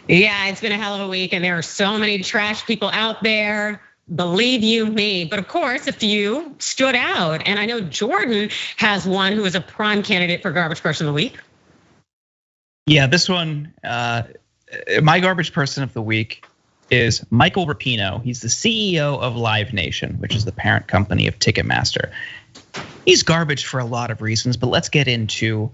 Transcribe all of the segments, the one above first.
Yeah, it's been a hell of a week, and there are so many trash people out there. Believe you me. But of course, a few stood out. And I know Jordan has one who is a prime candidate for garbage person of the week. Yeah, this one, my garbage person of the week is Michael Rapino. He's the CEO of Live Nation, which is the parent company of Ticketmaster. He's garbage for a lot of reasons, but let's get into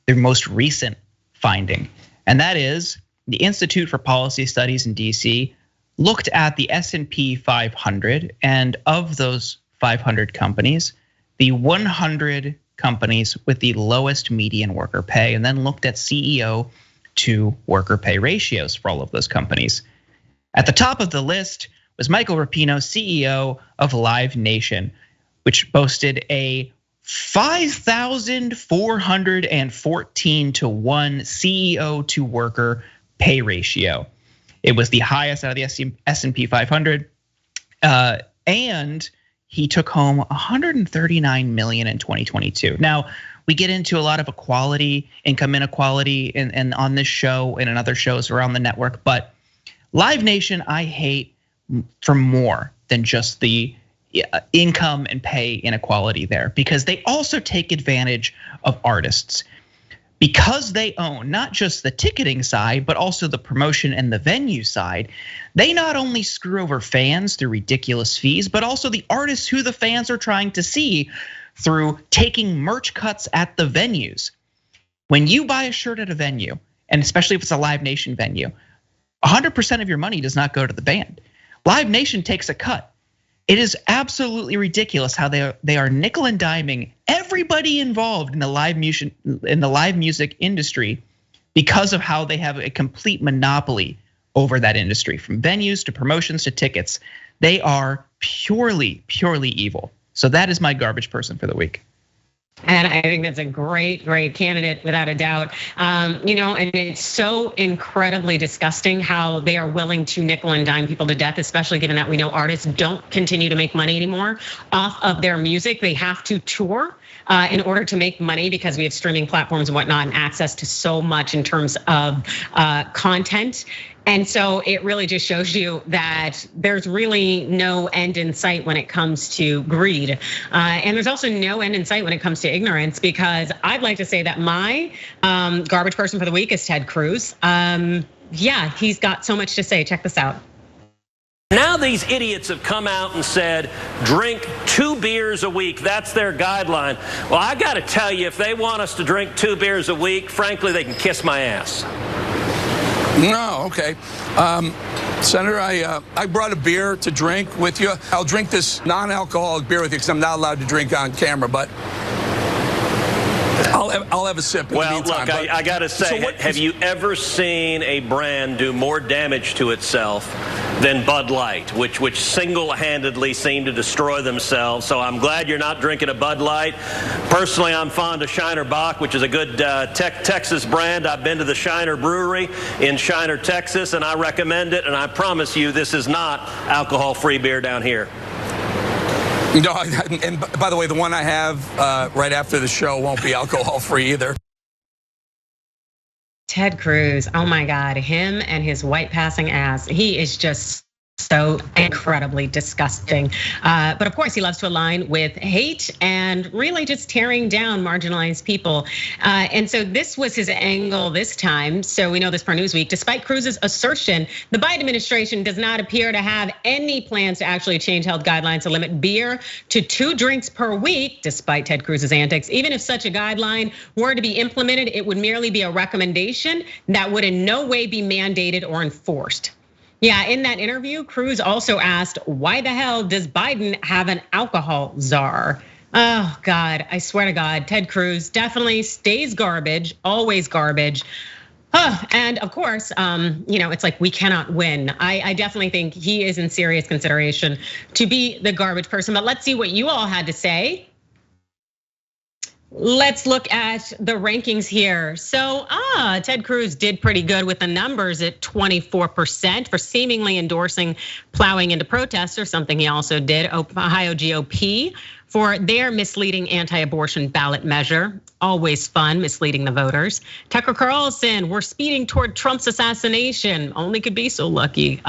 the most recent finding. And that is the Institute for Policy Studies in DC looked at the S&P 500, and of those 500 companies, the 100 companies with the lowest median worker pay, and then looked at CEO to worker pay ratios for all of those companies. At the top of the list was Michael Rapino, CEO of Live Nation, which boasted a 5,414 to 1 CEO to worker pay ratio. It was the highest out of the S&P 500, and he took home 139 million in 2022. Now, we get into a lot of equality, income inequality, and on this show and in other shows around the network, but Live Nation I hate for more than just the income and pay inequality there, because they also take advantage of artists. Because they own not just the ticketing side, but also the promotion and the venue side, they not only screw over fans through ridiculous fees, but also the artists who the fans are trying to see through taking merch cuts at the venues. When you buy a shirt at a venue, and especially if it's a Live Nation venue, 100% of your money does not go to the band. Live Nation takes a cut. It is absolutely ridiculous how they are nickel and diming everybody involved in the live music industry because of how they have a complete monopoly over that industry, from venues to promotions to tickets. They are purely evil. So that is my garbage person for the week. And I think that's a great candidate without a doubt. And it's so incredibly disgusting how they are willing to nickel and dime people to death, especially given that we know artists don't continue to make money anymore off of their music. They have to tour in order to make money because we have streaming platforms and whatnot and access to so much in terms of content. And so it really just shows you that there's really no end in sight when it comes to greed. And there's also no end in sight when it comes to ignorance, because I'd like to say that my garbage person for the week is Ted Cruz. Yeah, he's got so much to say. Check this out. Now these idiots have come out and said, drink 2 beers a week. That's their guideline. Well, I gotta tell you, if they want us to drink 2 beers a week, frankly, they can kiss my ass. No, okay. Senator, I brought a beer to drink with you. I'll drink this non-alcoholic beer with you because I'm not allowed to drink on camera, but I'll have a sip in the meantime. Well, look, I gotta say, have you ever seen a brand do more damage to itself than Bud Light, which single-handedly seemed to destroy themselves? So I'm glad you're not drinking a Bud Light. Personally, I'm fond of Shiner Bock, which is a good Texas brand. I've been to the Shiner Brewery in Shiner, Texas, and I recommend it. And I promise you, this is not alcohol-free beer down here. No, and by the way, the one I have right after the show won't be alcohol-free either. Ted Cruz, oh my God, him and his white passing ass. He is just so incredibly disgusting. But of course, he loves to align with hate and really just tearing down marginalized people. And so this was his angle this time. So we know this per Newsweek. Despite Cruz's assertion, the Biden administration does not appear to have any plans to actually change health guidelines to limit beer to 2 drinks per week, despite Ted Cruz's antics. Even if such a guideline were to be implemented, it would merely be a recommendation that would in no way be mandated or enforced. Yeah, in that interview, Cruz also asked, why the hell does Biden have an alcohol czar? Oh God, I swear to God, Ted Cruz definitely stays garbage, always garbage. And of course, it's like we cannot win. I definitely think he is in serious consideration to be the garbage person, but let's see what you all had to say. Let's look at the rankings here. So, Ted Cruz did pretty good with the numbers at 24% for seemingly endorsing plowing into protests, or something he also did. Ohio GOP for their misleading anti-abortion ballot measure. Always fun, misleading the voters. Tucker Carlson, we're speeding toward Trump's assassination. Only could be so lucky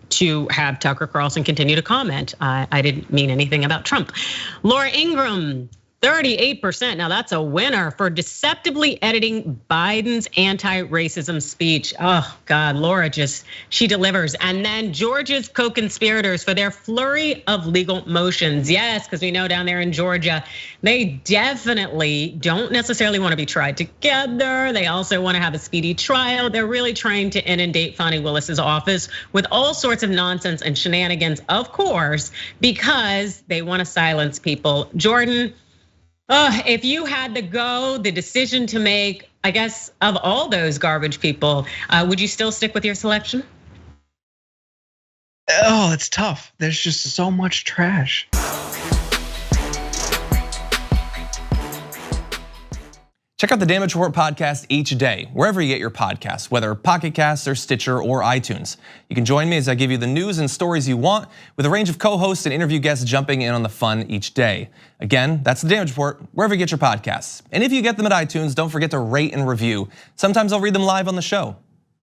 to have Tucker Carlson continue to comment. I didn't mean anything about Trump. Laura Ingraham, 38%. Now that's a winner for deceptively editing Biden's anti-racism speech. Oh God, Laura she delivers. And then Georgia's co-conspirators for their flurry of legal motions. Yes, because we know down there in Georgia, they definitely don't necessarily want to be tried together. They also want to have a speedy trial. They're really trying to inundate Fani Willis's office with all sorts of nonsense and shenanigans, of course, because they want to silence people. Jordan, if you had the decision to make, I guess, of all those garbage people, would you still stick with your selection? Oh, it's tough. There's just so much trash. Check out the Damage Report podcast each day, wherever you get your podcasts, whether Pocket Casts or Stitcher or iTunes. You can join me as I give you the news and stories you want, with a range of co-hosts and interview guests jumping in on the fun each day. Again, that's the Damage Report, wherever you get your podcasts. And if you get them at iTunes, don't forget to rate and review. Sometimes I'll read them live on the show.